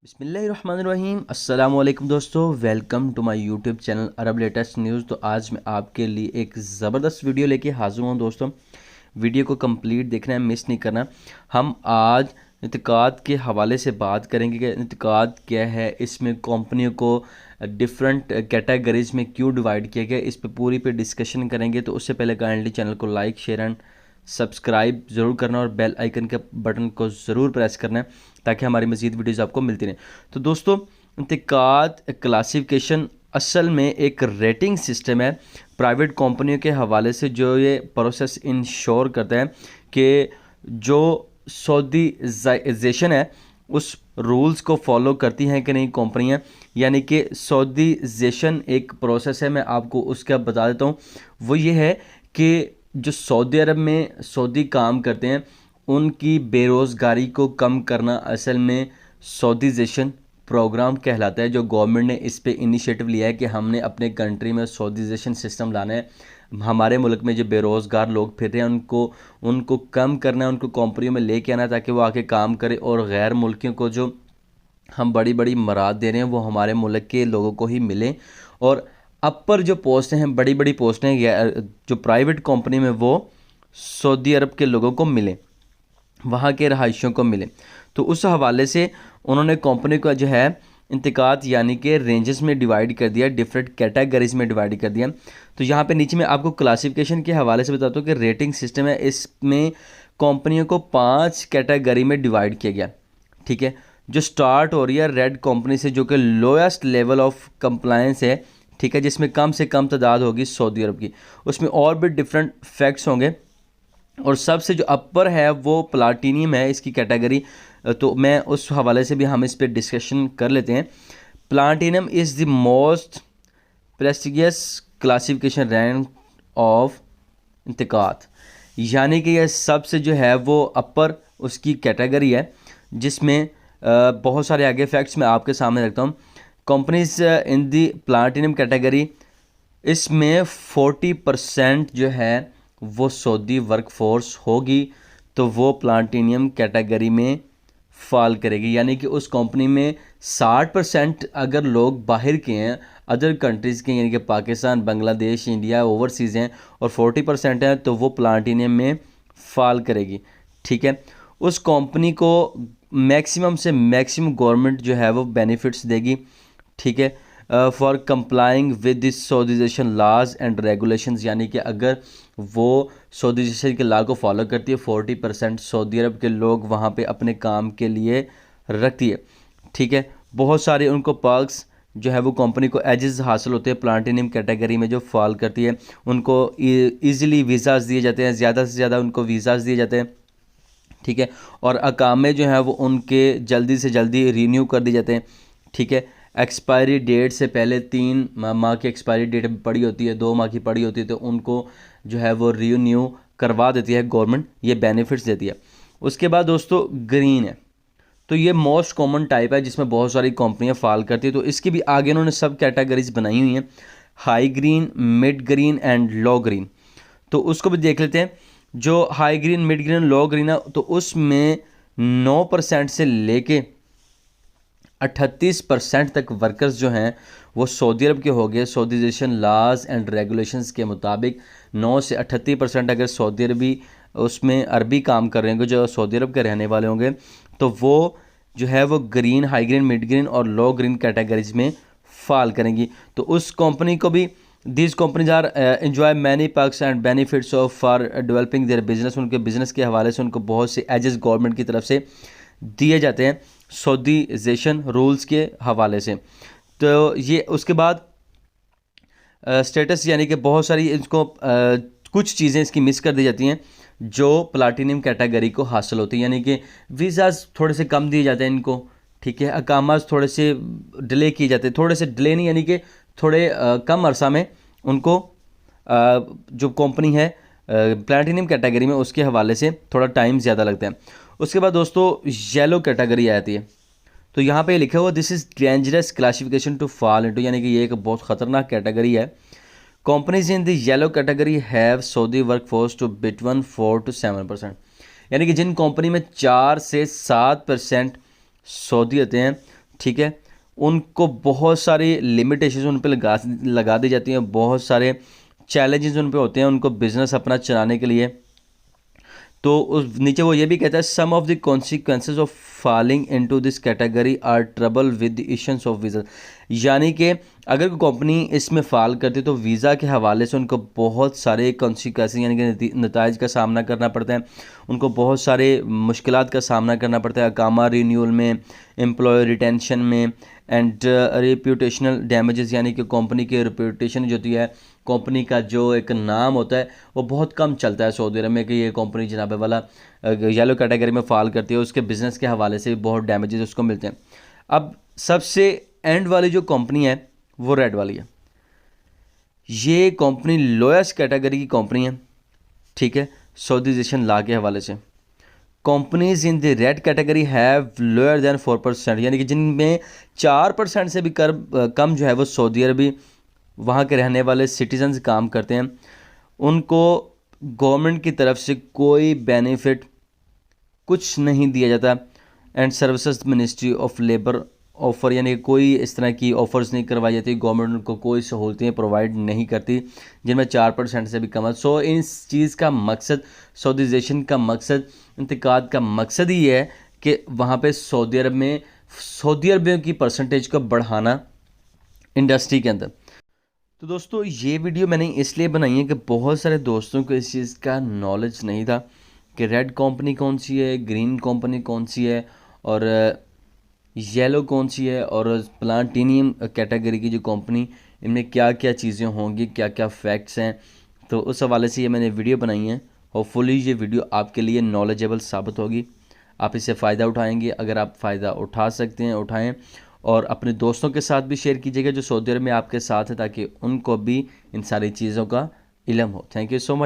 बिस्मिल्लाहिर्रहमानिर्रहीम अस्सलाम वालेकुम दोस्तों, welcome to my YouTube channel Arab latest news. तो आज मैं आपके लिए एक ज़बरदस्त वीडियो लेके हाजिर हूँ दोस्तों। वीडियो को कंप्लीट देखना है, मिस नहीं करना। हम आज इंतकाद के हवाले से बात करेंगे कि इंतकाद क्या है, इसमें कंपनियों को डिफरेंट कैटेगरीज में क्यों डिवाइड किया गया, इस पर पूरी पे डिस्कशन करेंगे। तो उससे पहले काइंडली चैनल को लाइक शेयर एंड सब्सक्राइब ज़रूर करना और बेल आइकन के बटन को ज़रूर प्रेस करना है ताकि हमारी मज़ीद वीडियोज़ आपको मिलती रहें। तो दोस्तों, इंतकाद क्लासिफिकेशन असल में एक रेटिंग सिस्टम है प्राइवेट कंपनियों के हवाले से, जो ये प्रोसेस इंश्योर करता है कि जो सऊदीज़ेशन है उस रूल्स को फॉलो करती हैं कि नहीं कंपनियां। यानी कि सऊदीज़ेशन एक प्रोसेस है, मैं आपको उसका बता देता हूँ। वो ये है कि जो सऊदी अरब में सऊदी काम करते हैं उनकी बेरोज़गारी को कम करना असल में सऊदीज़ेशन प्रोग्राम कहलाता है। जो गवर्नमेंट ने इस पे इनिशिएटिव लिया है कि हमने अपने कंट्री में सऊदीज़ेशन सिस्टम लाना है। हमारे मुल्क में जो बेरोज़गार लोग फिर रहे हैं उनको कम करना है, उनको कंपनियों में लेके आना है ताकि वो आके काम करें, और गैर मुल्कियों को जो हम बड़ी बड़ी मराद दे रहे हैं वो हमारे मुल्क के लोगों को ही मिलें। और अपर जो पोस्टें हैं, बड़ी बड़ी पोस्टें जो प्राइवेट कंपनी में, वो सऊदी अरब के लोगों को मिलें, वहाँ के रहायशियों को मिले। तो उस हवाले से उन्होंने कंपनी का जो है इंतकाद यानी कि रेंजेस में डिवाइड कर दिया, डिफरेंट कैटेगरीज में डिवाइड कर दिया। तो यहाँ पे नीचे मैं आपको क्लासिफिकेशन के हवाले से बताता हूँ कि रेटिंग सिस्टम है, इसमें कंपनियों को 5 कैटेगरी में डिवाइड किया गया। ठीक है, जो स्टार्ट हो रही है रेड कंपनी से, जो कि लोएस्ट लेवल ऑफ कंप्लायंस है, ठीक है, जिसमें कम से कम तादाद होगी सऊदी अरब की। उसमें और भी डिफरेंट फैक्ट्स होंगे, और सबसे जो अपर है वो प्लाटीनियम है इसकी कैटेगरी। तो मैं उस हवाले से भी हम इस पर डिस्कशन कर लेते हैं। Platinum is the most prestigious classification rank of इंतकाद, यानी कि यह सबसे जो है वो अपर उसकी कैटेगरी है, जिसमें बहुत सारे आगे फैक्ट्स मैं आपके सामने रखता हूँ। Companies in the platinum category, इसमें 40% जो है वो सऊदी वर्कफोर्स होगी, तो वो प्लाटीनियम कैटेगरी में फॉल करेगी। यानी कि उस कंपनी में 60% अगर लोग बाहर के हैं, अदर कंट्रीज़ के, यानी कि पाकिस्तान, बांग्लादेश, इंडिया, ओवरसीज़ हैं, और 40% हैं, तो वो प्लाटीनियम में फॉल करेगी। ठीक है, उस कंपनी को मैक्सिमम से मैक्सिमम गवर्नमेंट जो है वो बेनिफिट्स देगी। ठीक है, फॉर कंप्लाइंग विद दिस सऊदीज़ेशन लाज एंड रेगुलेशंस, यानी कि अगर वो सऊदीज़ेशन के लॉ को फॉलो करती है, 40% सऊदी अरब के लोग वहाँ पे अपने काम के लिए रखती है। ठीक है, बहुत सारे उनको पर्क्स जो है वो कंपनी को एजेस हासिल होते हैं प्लाटीनियम कैटेगरी में जो फॉल करती है। उनको ईज़िली वीज़ाज़ दिए जाते हैं, ज़्यादा से ज़्यादा उनको वीज़ाज़ दिए जाते हैं। ठीक है, और अकामे जो हैं वो उनके जल्दी से जल्दी रीन्यू कर दिए जाते हैं। ठीक है, एक्सपायरी डेट से पहले 3 माह की एक्सपायरी डेट पड़ी होती है, 2 माह की पड़ी होती है, तो उनको जो है वो रीन्यू करवा देती है गवर्नमेंट, ये बेनिफिट्स देती है। उसके बाद दोस्तों ग्रीन है, तो ये मोस्ट कॉमन टाइप है जिसमें बहुत सारी कंपनियां फॉल करती है। तो इसकी भी आगे उन्होंने सब कैटेगरीज बनाई हुई हैं, high green, mid green and low green. तो उसको भी देख लेते हैं। जो हाई ग्रीन, मिड ग्रीन, लो ग्रीन है, तो उसमें 9% से लेके 38% तक वर्कर्स जो हैं वो सऊदी अरब के हो गए। सऊदीज़ेशन लाज एंड रेगुलेशंस के मुताबिक 9 से 38% अगर सऊदी अरबी उसमें अरबी काम कर रहे होंगे, जो सऊदी अरब के रहने वाले होंगे, तो वो जो है वो green, high green, mid green और लो ग्रीन कैटेगरीज में फॉल करेंगी। तो उस कंपनी को भी these companies are enjoy many perks and benefits of for developing their business, उनके बिजनेस के हवाले से उनको बहुत से एजेस गवर्नमेंट की तरफ से दिए जाते हैं सऊदीज़ेशन रूल्स के हवाले से। तो ये उसके बाद स्टेटस, यानी कि बहुत सारी इसको कुछ चीज़ें इसकी मिस कर दी जाती हैं जो प्लाटीनियम कैटेगरी को हासिल होती है। यानी कि वीज़ाज़ थोड़े से कम दिए जाते हैं इनको। ठीक है, अकामास थोड़े से डिले किए जाते हैं, थोड़े से डिले नहीं, यानी कि थोड़े कम अरसा में उनको जो कंपनी है प्लैटिनम कैटेगरी में, उसके हवाले से थोड़ा टाइम ज़्यादा लगता है। उसके बाद दोस्तों येलो कैटेगरी आती है, तो यहाँ पे लिखा हुआ this is dangerous classification to fall into, यानी कि ये एक बहुत ख़तरनाक कैटेगरी है। Companies in the yellow category have Saudi workforce to between 4 to 7%, यानी कि जिन कंपनी में 4 से 7% सऊदी होते हैं, ठीक है, उनको बहुत सारी लिमिटेशन उन पर लगा दी जाती हैं, बहुत सारे चैलेंजेस उन पे होते हैं उनको बिजनेस अपना चलाने के लिए। तो उस नीचे वो ये भी कहता है some of the consequences of falling into this category are trouble with the issuance of visa. यानी कि अगर कोई कंपनी इसमें फ़ाल करती है तो वीज़ा के हवाले से उनको बहुत सारे कॉन्सिक्वेंसेज यानी कि नताइज का सामना करना पड़ता है, उनको बहुत सारे मुश्किलात का सामना करना पड़ता है, अकामा रिन्यूअल में, एम्प्लॉय रिटेंशन में, एंड रेप्यूटेशनल डैमेजेस यानी कि कंपनी की रेप्यूटेशन जो होती है, कंपनी का जो एक नाम होता है वो बहुत कम चलता है सऊदी अरब में कि ये कंपनी जनाब वाला येलो कैटेगरी में फ़ाल करती है, उसके बिज़नेस के हवाले से बहुत डैमेजेस उसको मिलते हैं। अब सबसे एंड वाली जो कंपनी है वो रेड वाली है। ये कंपनी लोएस्ट कैटेगरी की कंपनी है, ठीक है, सऊदीजेशन लॉ के हवाले से। Companies in the red category have lower than 4%, यानी कि जिनमें 4% से भी कम जो है वो सऊदी अरबी वहाँ के रहने वाले सिटीजन्स काम करते हैं, उनको गवर्नमेंट की तरफ से कोई बेनिफिट कुछ नहीं दिया जाता, and services ministry of labour offer यानी कोई इस तरह की ऑफ़र्स नहीं करवाई जाती, गवर्नमेंट उनको कोई सहूलतें प्रोवाइड नहीं करती जिनमें 4% से भी कम है। सो इस चीज़ का मकसद, सऊदीजेशन का मकसद, इंतकाद का मकसद ही है कि वहाँ पे सऊदी अरब में सऊदी अरबियों की परसेंटेज को बढ़ाना इंडस्ट्री के अंदर। तो दोस्तों ये वीडियो मैंने इसलिए बनाई है कि बहुत सारे दोस्तों को इस चीज़ का नॉलेज नहीं था कि रेड कंपनी कौन सी है, ग्रीन कंपनी कौन सी है और येलो कौन सी है, और प्लाटिनियम कैटेगरी की जो कंपनी, इनमें क्या क्या चीज़ें होंगी, क्या क्या फैक्ट्स हैं। तो उस हवाले से ये मैंने वीडियो बनाई है। होपफुली ये वीडियो आपके लिए नॉलेजेबल साबित होगी, आप इससे फ़ायदा उठाएंगे। अगर आप फ़ायदा उठा सकते हैं उठाएं, और अपने दोस्तों के साथ भी शेयर कीजिएगा जो सऊदी अरब में आपके साथ है, ताकि उनको भी इन सारी चीज़ों का इल्म हो। Thank you so much.